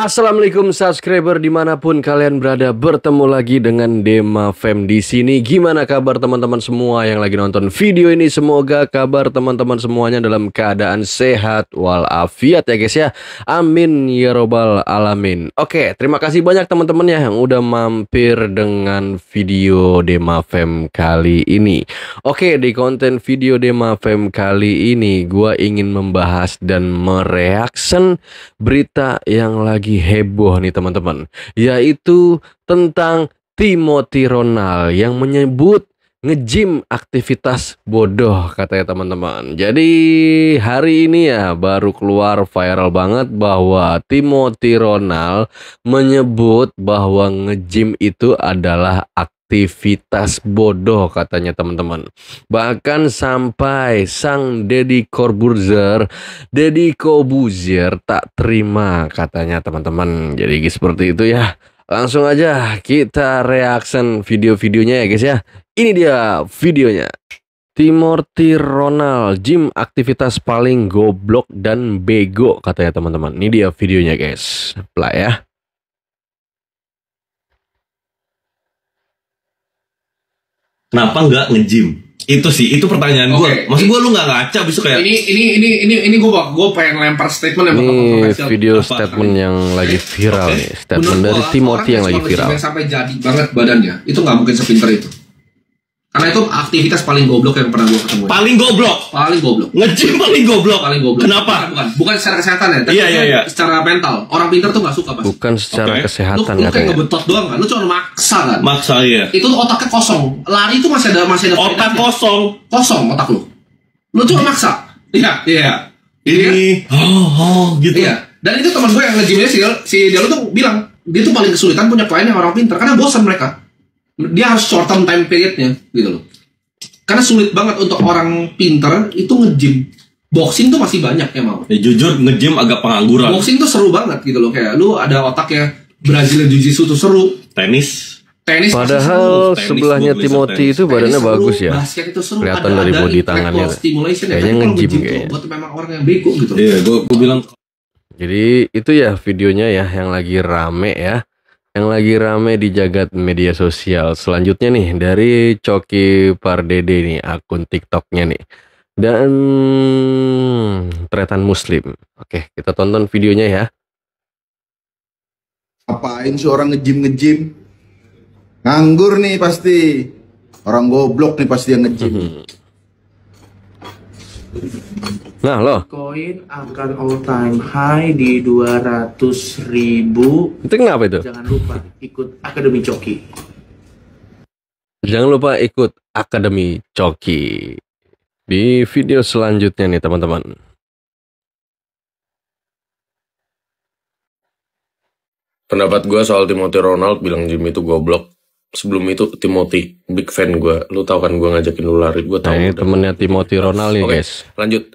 Assalamualaikum subscriber dimanapun kalian berada, bertemu lagi dengan Dema Fam di sini. Gimana kabar teman-teman semua yang lagi nonton video ini? Semoga kabar teman-teman semuanya dalam keadaan sehat walafiat ya guys ya. Amin ya robbal alamin. Oke, terima kasih banyak teman-teman ya yang udah mampir dengan video Dema Fam kali ini. Oke, di konten video Dema Fam kali ini gua ingin membahas dan mereaction berita yang lagi heboh nih teman-teman, yaitu tentang Timothy Ronald yang menyebut nge-gym aktivitas bodoh katanya teman-teman. Jadi hari ini ya baru keluar viral banget bahwa Timothy Ronald menyebut bahwa nge-gym itu adalah aktivitas bodoh katanya teman-teman. Bahkan sampai sang Deddy Corbuzier tak terima katanya teman-teman. Jadi seperti itu ya. Langsung aja kita reaction video-videonya ya guys ya. Ini dia videonya. Timothy Ronald, gym aktivitas paling goblok dan bego katanya teman-teman. Ini dia videonya guys. Play ya. Kenapa nggak nge-gym? Itu sih, itu pertanyaan gue. Maksud gue lu nggak ngaca besok kayak ini gue pengen lempar statement yang ini video statement yang lagi viral nih. Statement dari Timothy yang lagi viral. Yang sampai jadi banget badannya itu nggak mungkin sepinter itu. Karena itu aktivitas paling goblok yang pernah gue ketemu. Paling goblok. Nge-gym paling goblok. Kenapa? Bukan secara kesehatan ya, tapi secara mental. Orang pintar tuh nggak suka pasti. Bukan secara kesehatan lu kayak ngebetot doang kan? Lu cuma maksa kan? Maksa iya. Itu otaknya kosong. Lari itu masih ada otak kosong. Kosong otak lu. Lu cuma maksa. Iya. Ini gitu. Iya. Dan itu teman gue yang nge-gymnya si dia tuh bilang dia tuh paling kesulitan punya klien yang orang pintar karena bosan mereka. Dia harus short term time periodnya gitu loh. Karena sulit banget untuk orang pinter itu nge-gym. Boxing tuh masih banyak yang mau. Ya, jujur nge-gym agak pengangguran. Boxing tuh seru banget gitu loh, kayak lu ada otaknya. Brazilian Jiu-Jitsu tuh seru. Tenis padahal sebelahnya Timothy itu badannya bagus ya. Basket itu seru. Kelihatan dari body tangannya. Kayaknya nge-gym kayaknya. Buat memang orang yang bego gitu. Iya, gue bilang. Jadi itu ya videonya ya yang lagi rame ya. Yang lagi rame di jagat media sosial. Selanjutnya nih dari Coki Pardede nih, akun TikToknya nih. Dan Tretan Muslim. Oke, kita tonton videonya ya. Apain sih orang nge-gym? Nganggur nih pasti. Orang goblok nih pasti yang nge-gym. Nah loh, Bitcoin akan all time high di 200.000. itu kenapa itu? Jangan lupa ikut Akademi Coki. Jangan lupa ikut Akademi Coki. Di video selanjutnya nih teman-teman. Pendapat gue soal Timothy Ronald bilang gym itu goblok. Sebelum itu Timothy, big fan gue. Lu tau kan gue ngajakin lu lari, gue tau. Nah, ini temennya Timothy Ronald nih guys. Lanjut.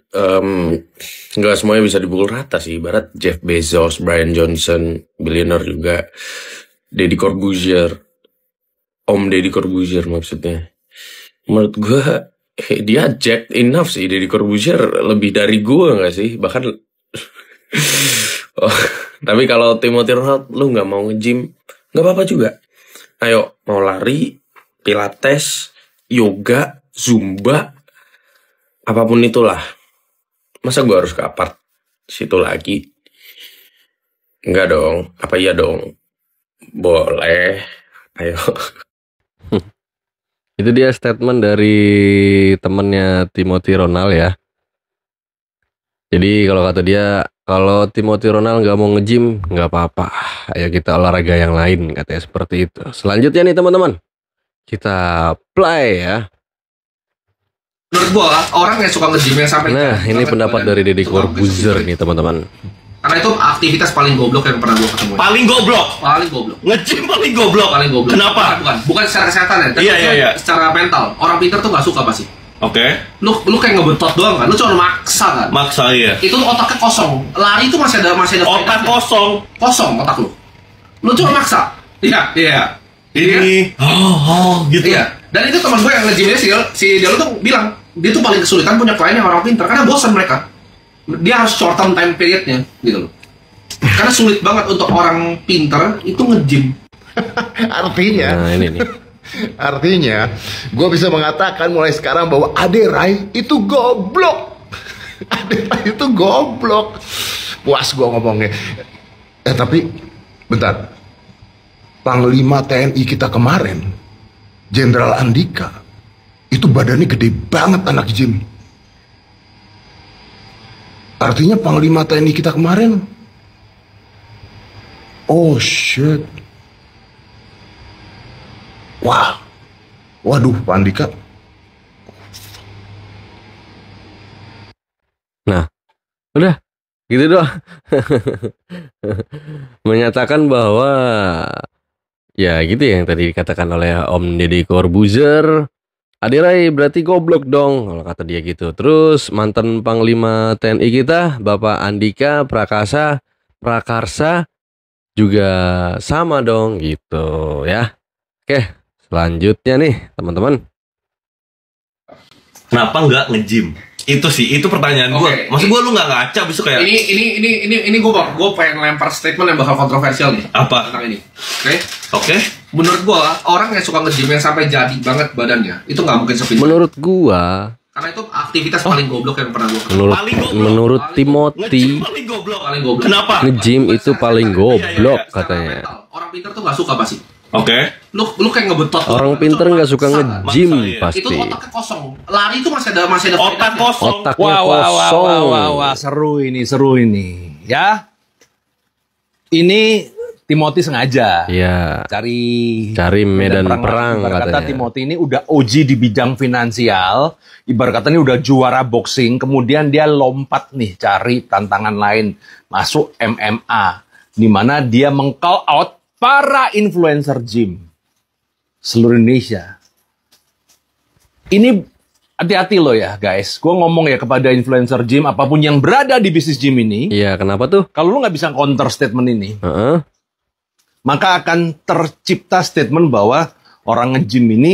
Nggak semuanya bisa dipukul rata sih. Ibarat Jeff Bezos, Brian Johnson, billionaire juga. Deddy Corbuzier. Om Deddy Corbuzier maksudnya. Menurut gue, dia jacked enough sih. Deddy Corbuzier lebih dari gue nggak sih? Bahkan... Tapi kalau Timothy Ronald, lu nggak mau nge-gym, nggak apa-apa juga. Ayo, mau lari, pilates, yoga, zumba, apapun itulah. Masa gue harus ke apart situ lagi? Enggak dong, apa iya dong? Boleh, ayo. Itu dia statement dari temennya Timothy Ronald ya. Jadi kalau kata dia, kalau Timothy Ronald nggak mau nge-gym, nggak apa-apa. Ayo kita olahraga yang lain, katanya seperti itu. Selanjutnya nih teman-teman, kita play ya. Menurut gua, orang yang suka nge-gym yang sampai... Nah, ini pendapat dari Deddy Corbuzier nih teman-teman. Karena itu aktivitas paling goblok yang pernah gua ketemu. Paling goblok. Nge-gym paling goblok. Kenapa? Bukan secara kesehatan ya, tapi secara mental. Orang pintar tuh nggak suka pasti. Oke. Lu kayak ngebetot doang kan? Lu cuma maksa kan? Maksa iya. Itu otaknya kosong. Lari itu masih ada otak kosong. Kosong otak lu. Lu cuma maksa. Iya. Ini gitu. Iya. Dan itu teman gue yang nge-gymnya si dia tuh bilang dia tuh paling kesulitan punya klien yang orang pintar karena bosan mereka. Dia harus short term time periodnya gitu loh. Karena sulit banget untuk orang pinter itu nge-gym. Artinya, Nah ini nih. artinya, gue bisa mengatakan mulai sekarang bahwa Aderai itu goblok. Aderai itu goblok. Puas gue ngomongnya. Tapi, bentar. Panglima TNI kita kemarin, Jenderal Andika, itu badannya gede banget anak gym. Artinya Panglima TNI kita kemarin, oh shit. Wah, waduh, Pak Andika. Nah, udah gitu doang. Menyatakan bahwa ya gitu ya yang tadi dikatakan oleh Om Deddy Corbuzier. Aderai berarti goblok dong kalau kata dia gitu. Terus mantan Panglima TNI kita Bapak Andika Prakarsa juga sama dong gitu ya. Oke, selanjutnya nih teman-teman. Kenapa nggak nge-gym? Itu sih, itu pertanyaan gue. Oke. Maksud gue lu nggak ngaca, bisa kayak Ini gue pengen lempar statement yang bakal kontroversial nih apa? tentang ini. Oke? Oke? Menurut gue orang yang suka nge-gym yang sampai jadi banget badannya itu nggak mungkin sepintar. Menurut gua, Karena itu aktivitas paling goblok yang pernah gue. menurut menurut Timothy, Nge-gym paling goblok. Paling goblok. Kenapa? nge-gym itu paling goblok Secara katanya. mental, orang pintar tuh nggak suka pasti. Oke. Lu kayak ngebetot. Orang Lu pinter cuma nggak suka maksa. nge-gym Maksa, iya. Itu pasti. otaknya kosong. Lari itu masih ada Otak faedahnya. kosong. Otaknya kosong. Wah, seru ini, ya. Ini Timothy sengaja Iya, cari medan perang Ibarat kata katanya. Timothy ini udah OG di bidang finansial, ibarat kata ini udah juara boxing, kemudian dia lompat nih cari tantangan lain, masuk MMA, di mana dia meng-call out para influencer gym seluruh Indonesia. Ini hati-hati loh ya guys, gue ngomong ya kepada influencer gym apapun yang berada di bisnis gym ini, Iya, kenapa tuh? kalau lu nggak bisa counter statement ini, Heeh. maka akan tercipta statement bahwa orang nge-gym ini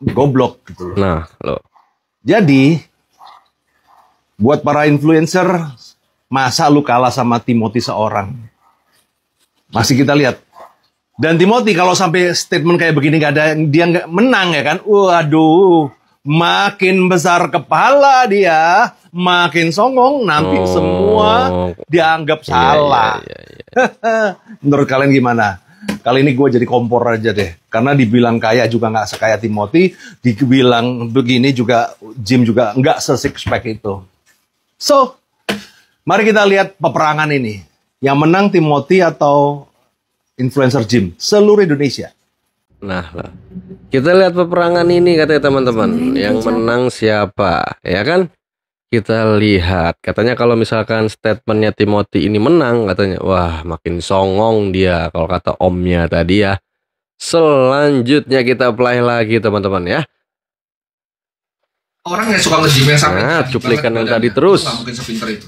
goblok gitu loh. Nah, lo. Jadi, buat para influencer, masa lu kalah sama Timothy seorang? Masih kita lihat. Dan Timothy kalau sampai statement kayak begini nggak ada, dia nggak menang ya kan? Waduh, makin besar kepala dia, makin songong, nanti Oh. semua dianggap salah. Iya. Menurut kalian gimana? Kali ini gue jadi kompor aja deh. Karena dibilang kaya juga nggak sekaya Timothy. Dibilang begini juga, gym juga nggak se-six pack itu. So, mari kita lihat peperangan ini. Yang menang Timothy atau influencer gym? Seluruh Indonesia. Nah, lah. Kita lihat peperangan ini katanya teman-teman. Yang menang siapa? Ya kan? Kita lihat. Katanya kalau misalkan statementnya Timothy ini menang, katanya, wah makin songong dia. Kalau kata omnya tadi ya. Selanjutnya kita play lagi teman-teman ya. Orang yang suka nge-gym yang sampai Nah, jadi cuplikan banget yang tadi badannya, terus. itu nggak mungkin sepinter itu.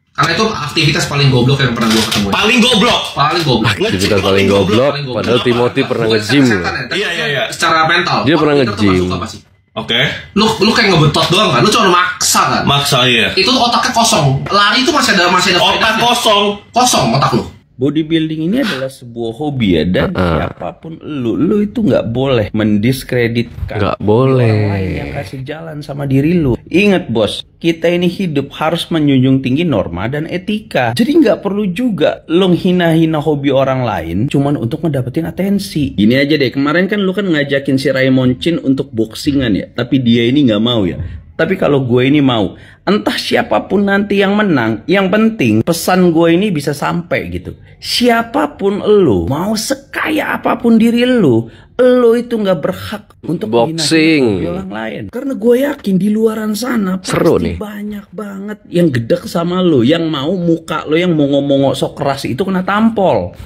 Karena itu aktivitas paling goblok yang pernah gue ketemu. Paling goblok. Paling goblok. Aktivitas paling goblok. Padahal Timothy pernah Bukan nge-gym. secara kesehatan ya, tapi Iya. secara mental. Dia orang pernah pintar tuh nggak nge-gym. suka pasti. Oke. Lu kayak ngebetot doang kan? Lu cuma maksa kan? Maksa ya. Itu otaknya kosong. Lari itu masih ada Otak faedahnya. kosong. Kosong otak lu. Bodybuilding ini adalah sebuah hobi ya, dan siapapun lu itu nggak boleh mendiskreditkan Nggak hobi boleh. orang lain yang kasih jalan sama diri lu. Ingat bos, kita ini hidup harus menjunjung tinggi norma dan etika. Jadi nggak perlu juga lu hina-hina hobi orang lain cuman untuk ngedapetin atensi. Gini aja deh, kemarin kan lu kan ngajakin si Raymond Chin untuk boxingan ya, tapi dia ini nggak mau ya. Tapi kalau gue ini mau, entah siapapun nanti yang menang, yang penting pesan gue ini bisa sampai gitu. Siapapun elu, mau sekaya apapun diri elu itu nggak berhak untuk Boxing. menghina orang lain. Karena gue yakin di luaran sana Seru pasti nih. banyak banget yang gedek sama lu, yang mau muka lu yang mongo-mongo sok keras itu kena tampol.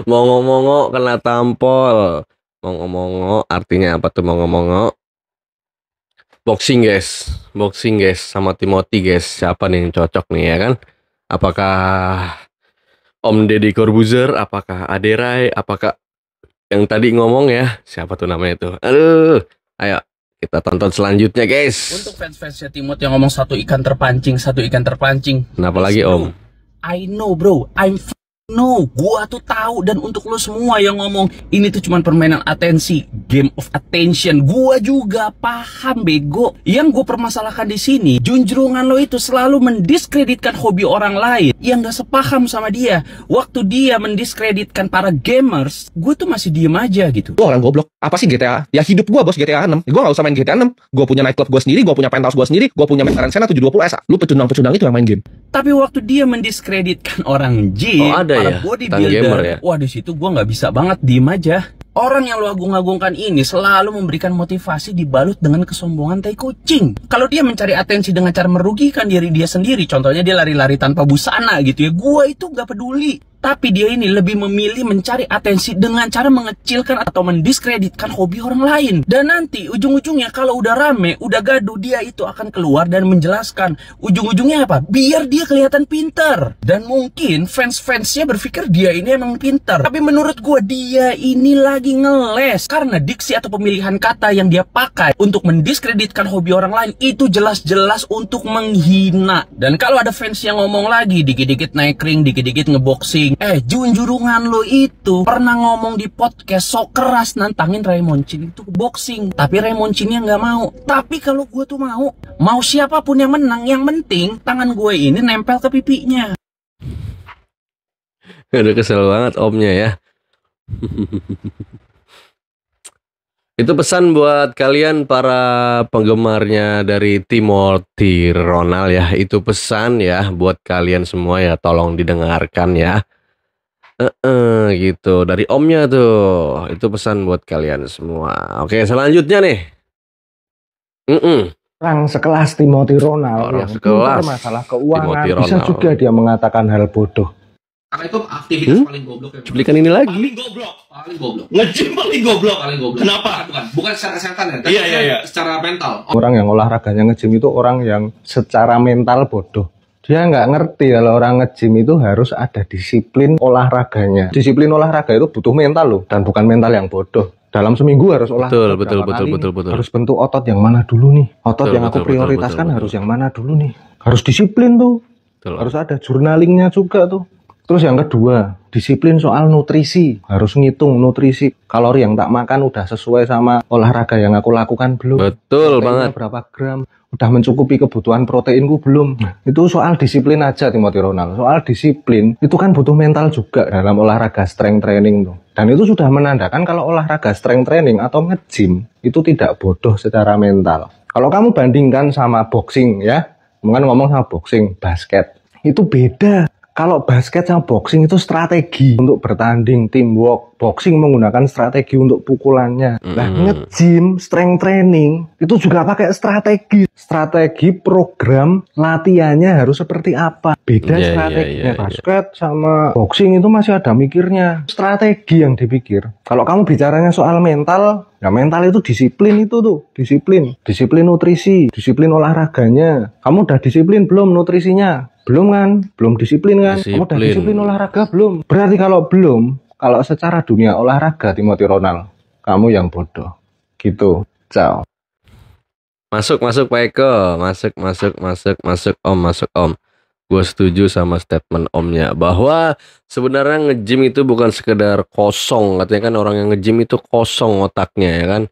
Mongo-mongo kena tampol. Mongo-mongo artinya apa tuh mongo-mongo? Boxing guys sama Timothy guys. Siapa nih yang cocok nih ya kan? Apakah Om Deddy Corbuzier? Apakah Aderai? Apakah yang tadi ngomong ya? Siapa tuh namanya tuh? Aduh, ayo kita tonton selanjutnya guys. Untuk fans-fansnya Timot yang ngomong satu ikan terpancing. Kenapa lagi Om? I know bro, no, gua tuh tahu. Dan untuk lo semua yang ngomong ini tuh cuma permainan atensi, game of attention, gua juga paham bego. Yang gue permasalahkan di sini, junjungan lo itu selalu mendiskreditkan hobi orang lain yang gak sepaham sama dia. Waktu dia mendiskreditkan para gamers, gue tuh masih diem aja gitu. Gue orang goblok. Apa sih GTA? Ya hidup gue bos GTA 6. Gue gak usah main GTA 6. Gue punya nightclub gue sendiri, gue punya penthouse gue sendiri, gue punya McLaren Senna 720S. Lu pecundang-pecundang itu yang main game. Tapi waktu dia mendiskreditkan orang gym, ada para ya? bodybuilder, Ya? wah di situ gue nggak bisa banget diem aja. Orang yang lo agung-agungkan ini selalu memberikan motivasi dibalut dengan kesombongan tai kucing. Kalau dia mencari atensi dengan cara merugikan diri dia sendiri, contohnya dia lari-lari tanpa busana gitu ya, gue itu gak peduli. Tapi dia ini lebih memilih mencari atensi dengan cara mengecilkan atau mendiskreditkan hobi orang lain. Dan nanti ujung-ujungnya kalau udah rame, udah gaduh, dia itu akan keluar dan menjelaskan. Ujung-ujungnya apa? Biar dia kelihatan pinter. Dan mungkin fans-fansnya berpikir dia ini emang pinter. Tapi menurut gue dia ini lagi ngeles. Karena diksi atau pemilihan kata yang dia pakai untuk mendiskreditkan hobi orang lain itu jelas-jelas untuk menghina. Dan kalau ada fans yang ngomong lagi, dikit-dikit naik ring, dikit-dikit ngeboxing, junjurungan lo itu pernah ngomong di podcast sok keras nantangin Raymond Chin itu boxing, tapi Raymond Chinnya nggak mau. Tapi kalau gue tuh mau siapapun yang menang, yang penting tangan gue ini nempel ke pipinya. Udah kesel banget Omnya ya. Itu pesan buat kalian para penggemarnya dari Timothy Ronald ya. Itu pesan ya buat kalian semua ya, tolong didengarkan ya. Gitu dari Omnya tuh. Itu pesan buat kalian semua. Oke, selanjutnya nih. Orang sekelas Timothy Ronald Orang yang sekelas pintar masalah keuangan Timothy bisa Ronald. juga dia mengatakan hal bodoh. Karena itu aktivitas paling goblok ya. Cuplikan ini lagi. Paling goblok. Nge-gym paling goblok. Kenapa? Bukan secara kesehatan ya, tapi Iya. secara mental. Orang yang olahraganya nge-gym itu orang yang secara mental bodoh. Dia nggak ngerti kalau orang nge-gym itu harus ada disiplin olahraganya. Disiplin olahraga itu butuh mental loh, dan bukan mental yang bodoh. Dalam seminggu harus olahraga Betul. Harus bentuk otot yang mana dulu nih. Otot yang aku prioritaskan harus yang mana dulu nih. Harus disiplin tuh. Harus ada journalingnya juga tuh. Terus yang kedua, disiplin soal nutrisi. Harus ngitung nutrisi. Kalori yang tak makan udah sesuai sama olahraga yang aku lakukan belum? Betul Proteinnya banget. berapa gram? Udah mencukupi kebutuhan proteinku belum? Itu soal disiplin aja Timothy Ronald. Soal disiplin itu kan butuh mental juga dalam olahraga strength training tuh. Dan itu sudah menandakan kalau olahraga strength training atau nge-gym itu tidak bodoh secara mental. Kalau kamu bandingkan sama boxing ya, ngomong sama boxing, basket, itu beda. Kalau basket sama boxing itu strategi untuk bertanding, teamwork. Boxing menggunakan strategi untuk pukulannya. Nah, nge-gym, strength training, itu juga pakai strategi. Strategi program latihannya harus seperti apa. Beda strateginya. Basket sama boxing itu masih ada mikirnya. Strategi yang dipikir. Kalau kamu bicaranya soal mental, ya mental itu disiplin itu tuh. Disiplin. Disiplin nutrisi, disiplin olahraganya. Kamu udah disiplin belum nutrisinya? Belum kan? Belum disiplin kan? Kamu udah disiplin olahraga belum? Berarti kalau belum, kalau secara dunia olahraga Timothy Ronald, kamu yang bodoh. Gitu. Ciao. Masuk Pak Eko. Masuk Om. Gue setuju sama statement Omnya bahwa sebenarnya nge-gym itu bukan sekedar kosong. Katanya kan orang yang nge-gym itu kosong otaknya ya kan.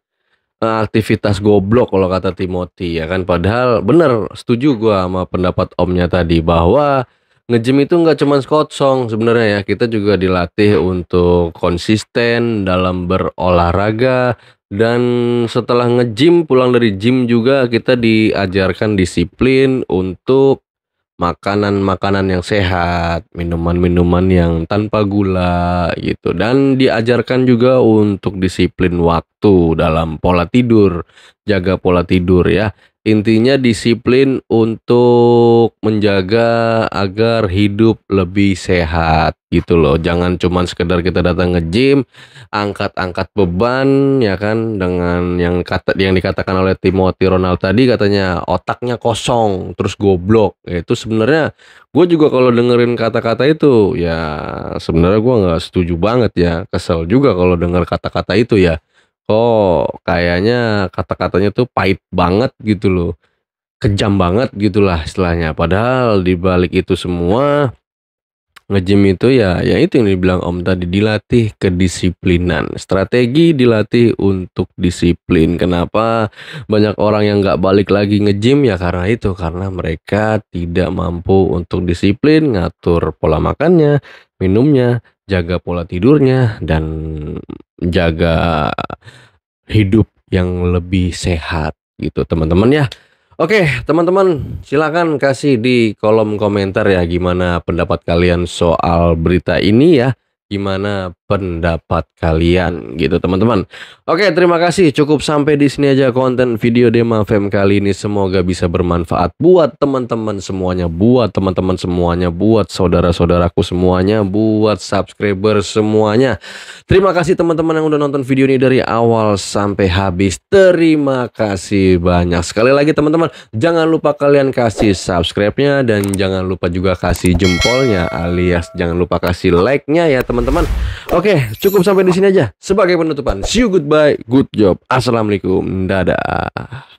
Aktivitas goblok kalau kata Timothy ya kan. Padahal bener, setuju gue sama pendapat Omnya tadi bahwa nge-gym itu nggak cuma kosong sebenarnya ya. Kita juga dilatih untuk konsisten dalam berolahraga, dan setelah nge-gym, pulang dari gym juga kita diajarkan disiplin untuk makanan-makanan yang sehat, minuman-minuman yang tanpa gula gitu, dan diajarkan juga untuk disiplin waktu dalam pola tidur, jaga pola tidur ya. Intinya disiplin untuk menjaga agar hidup lebih sehat gitu loh. Jangan cuman sekedar kita datang nge-gym, angkat-angkat beban ya kan, dengan yang dikatakan oleh Timothy Ronald tadi, katanya otaknya kosong terus goblok. Itu sebenarnya gue juga kalau dengerin kata-kata itu ya sebenarnya gue nggak setuju banget ya. Kesel juga kalau denger kata-kata itu ya. kok kayaknya kata-katanya tuh pahit banget gitu loh. Kejam banget gitulah istilahnya. Padahal di balik itu semua nge-gym itu ya itu yang dibilang Om tadi, dilatih kedisiplinan. Strategi dilatih untuk disiplin. Kenapa banyak orang yang nggak balik lagi nge-gym? Ya karena itu, karena mereka tidak mampu untuk disiplin, ngatur pola makannya, minumnya, jaga pola tidurnya, dan jaga hidup yang lebih sehat gitu teman-teman ya. Oke, teman-teman, silakan kasih di kolom komentar ya gimana pendapat kalian soal berita ini ya. Gimana pendapat kalian gitu, teman-teman. Oke, terima kasih. Cukup sampai di sini aja konten video Dema Fam kali ini. Semoga bisa bermanfaat buat teman-teman semuanya, buat teman-teman semuanya, buat saudara-saudaraku semuanya, buat subscriber semuanya. Terima kasih teman-teman yang udah nonton video ini dari awal sampai habis. Terima kasih banyak. Sekali lagi teman-teman, jangan lupa kalian kasih subscribe-nya dan jangan lupa juga kasih jempolnya, alias jangan lupa kasih like-nya ya teman-teman. Oke, cukup sampai di sini aja sebagai penutupan. See you, goodbye, good job. Assalamualaikum, dadah.